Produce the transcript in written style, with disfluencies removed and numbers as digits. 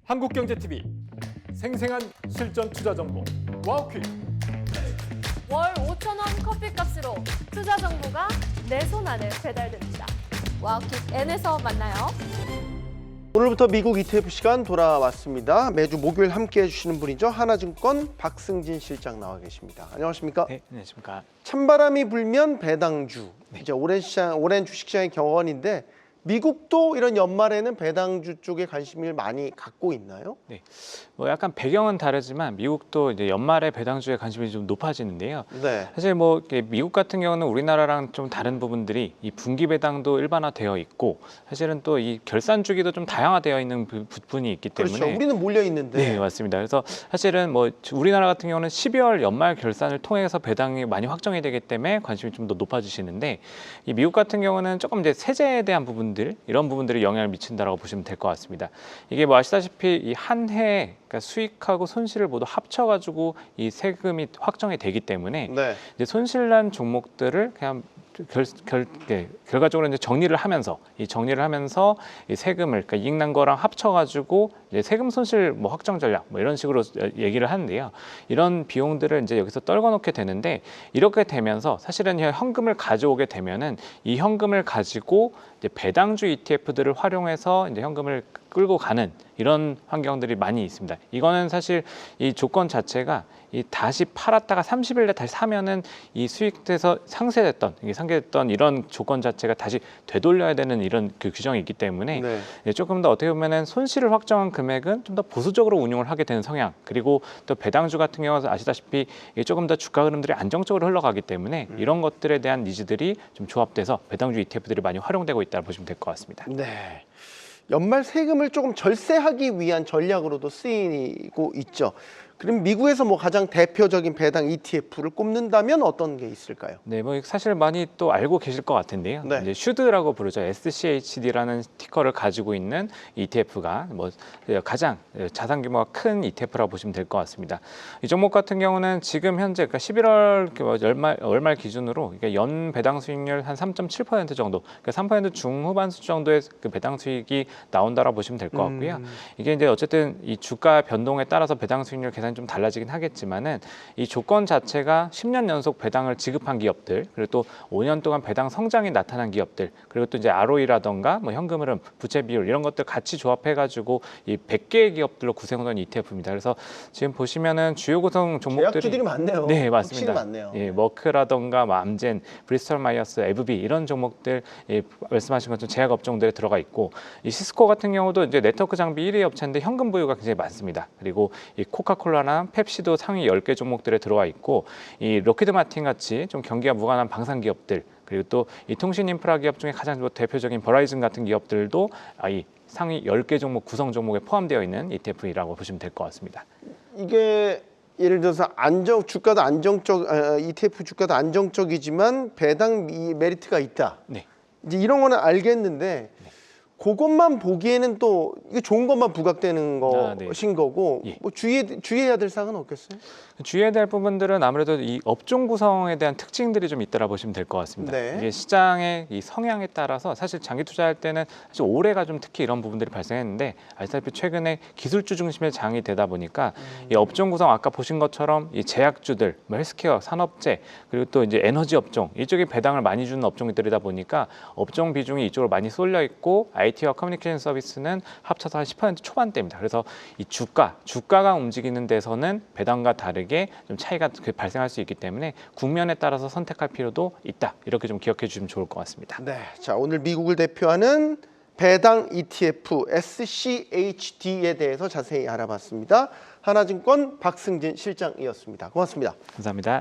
한국경제TV 생생한 실전 투자 정보 와우퀴. 월 5,000원 커피값으로 투자 정보가 내 손 안에 배달됩니다. 와우킥 N에서 만나요. 오늘부터 미국 ETF 시간 돌아왔습니다. 매주 목요일 함께 해주시는 분이죠. 하나증권 박승진 실장 나와 계십니다. 안녕하십니까? 네, 안녕하십니까. 찬바람이 불면 배당주. 이제 오랜 주식시장의 경험인데 미국도 이런 연말에는 배당주 쪽에 관심을 많이 갖고 있나요? 네, 뭐 약간 배경은 다르지만 미국도 이제 연말에 배당주에 관심이 좀 높아지는데요. 네. 사실 뭐 이렇게 미국 같은 경우는 우리나라랑 좀 다른 부분들이 이 분기 배당도 일반화되어 있고 사실은 또 이 결산 주기도 좀 다양화되어 있는 부분이 있기 때문에 그렇죠. 우리는 몰려 있는데. 네, 맞습니다. 그래서 사실은 뭐 우리나라 같은 경우는 12월 연말 결산을 통해서 배당이 많이 확정이 되기 때문에 관심이 좀 더 높아지시는데 이 미국 같은 경우는 조금 이제 세제에 대한 부분들 이런 부분들이 영향을 미친다라고 보시면 될 것 같습니다. 이게 뭐 아시다시피 이 한 해에 그러니까 수익하고 손실을 모두 합쳐가지고 이 세금이 확정이 되기 때문에 네. 이제 손실난 종목들을 그냥 결과적으로 이제 정리를 하면서 이 세금을 그러니까 이익 난 거랑 합쳐가지고 이제 세금 손실 뭐 확정 전략 뭐 이런 식으로 얘기를 하는데요. 이런 비용들을 이제 여기서 떨궈 놓게 되는데 이렇게 되면서 사실은 현금을 가져오게 되면은 이 현금을 가지고 이제 배당주 ETF들을 활용해서 이제 현금을 끌고 가는 이런 환경들이 많이 있습니다. 이거는 사실 이 조건 자체가 이 다시 팔았다가 30일 내 다시 사면은 이 수익돼서 상쇄됐던 이런 조건 자체가 다시 되돌려야 되는 이런 그 규정이 있기 때문에 네. 조금 더 어떻게 보면은 손실을 확정한 금액은 좀 더 보수적으로 운용을 하게 되는 성향, 그리고 또 배당주 같은 경우는 아시다시피 이게 조금 더 주가 흐름들이 안정적으로 흘러가기 때문에 이런 것들에 대한 니즈들이 좀 조합돼서 배당주 ETF들이 많이 활용되고 있다고 보시면 될 것 같습니다. 네. 연말 세금을 조금 절세하기 위한 전략으로도 쓰이고 있죠. 그럼 미국에서 뭐 가장 대표적인 배당 ETF를 꼽는다면 어떤 게 있을까요? 네, 뭐 사실 많이 또 알고 계실 것 같은데요. 네. 이제 슈드라고 부르죠. SCHD라는 티커를 가지고 있는 ETF가 뭐 가장 자산 규모가 큰 ETF라고 보시면 될 것 같습니다. 이 종목 같은 경우는 지금 현재 그러니까 11월 월말 기준으로 그러니까 연 배당 수익률 한 3.7% 정도, 그러니까 3% 중후반수 정도의 그 배당 수익이 나온다라고 보시면 될 것 같고요. 이게 이제 어쨌든 이 주가 변동에 따라서 배당 수익률 계산이 좀 달라지긴 하겠지만은 이 조건 자체가 10년 연속 배당을 지급한 기업들, 그리고 또 5년 동안 배당 성장이 나타난 기업들, 그리고 또 이제 ROE라던가 뭐 현금 흐름, 부채 비율 이런 것들 같이 조합해가지고 이 100개의 기업들로 구성된 ETF입니다. 그래서 지금 보시면은 주요 구성 종목들이 제약주들이 많네요. 네, 맞습니다. 확실히 많네요. 예, 머크라던가 뭐 암젠, 브리스톨 마이어스, 에브비 이런 종목들 말씀하신 것처럼 제약 업종들에 들어가 있고, 이 시스코 같은 경우도 이제 네트워크 장비 1위 업체인데 현금 보유가 굉장히 많습니다. 그리고 이 코카콜라나 펩시도 상위 10개 종목들에 들어와 있고, 이 로키드 마틴 같이 좀 경기가 무관한 방산 기업들, 그리고 또 이 통신 인프라 기업 중에 가장 대표적인 버라이즌 같은 기업들도 이 상위 10개 종목 구성 종목에 포함되어 있는 ETF라고 보시면 될 것 같습니다. 이게 예를 들어서 주가도 ETF 주가도 안정적이지만 배당 메리트가 있다. 네. 이제 이런 거는 알겠는데 그것만 보기에는 또 이게 좋은 것만 부각되는 것인 거고 예. 뭐 주의해야 될 사항은 없겠어요? 주의해야 될 부분들은 아무래도 이 업종 구성에 대한 특징들이 좀 있다라 보시면 될 것 같습니다. 네. 이게 시장의 이 성향에 따라서 사실 장기 투자할 때는 사실 올해가 좀 특히 이런 부분들이 발생했는데, 아시다시피 최근에 기술주 중심의 장이 되다 보니까 이 업종 구성 아까 보신 것처럼 이 제약주들, 뭐 헬스케어, 산업재, 그리고 또 이제 에너지 업종 이쪽에 배당을 많이 주는 업종들이다 보니까 업종 비중이 이쪽으로 많이 쏠려 있고, IT와 커뮤니케이션 서비스는 합쳐서 한 10% 초반대입니다. 그래서 이 주가가 움직이는 데서는 배당과 다르게 좀 차이가 발생할 수 있기 때문에 국면에 따라서 선택할 필요도 있다. 이렇게 좀 기억해 주시면 좋을 것 같습니다. 네. 자, 오늘 미국을 대표하는 배당 ETF SCHD에 대해서 자세히 알아봤습니다. 하나증권 박승진 실장이었습니다. 고맙습니다. 감사합니다.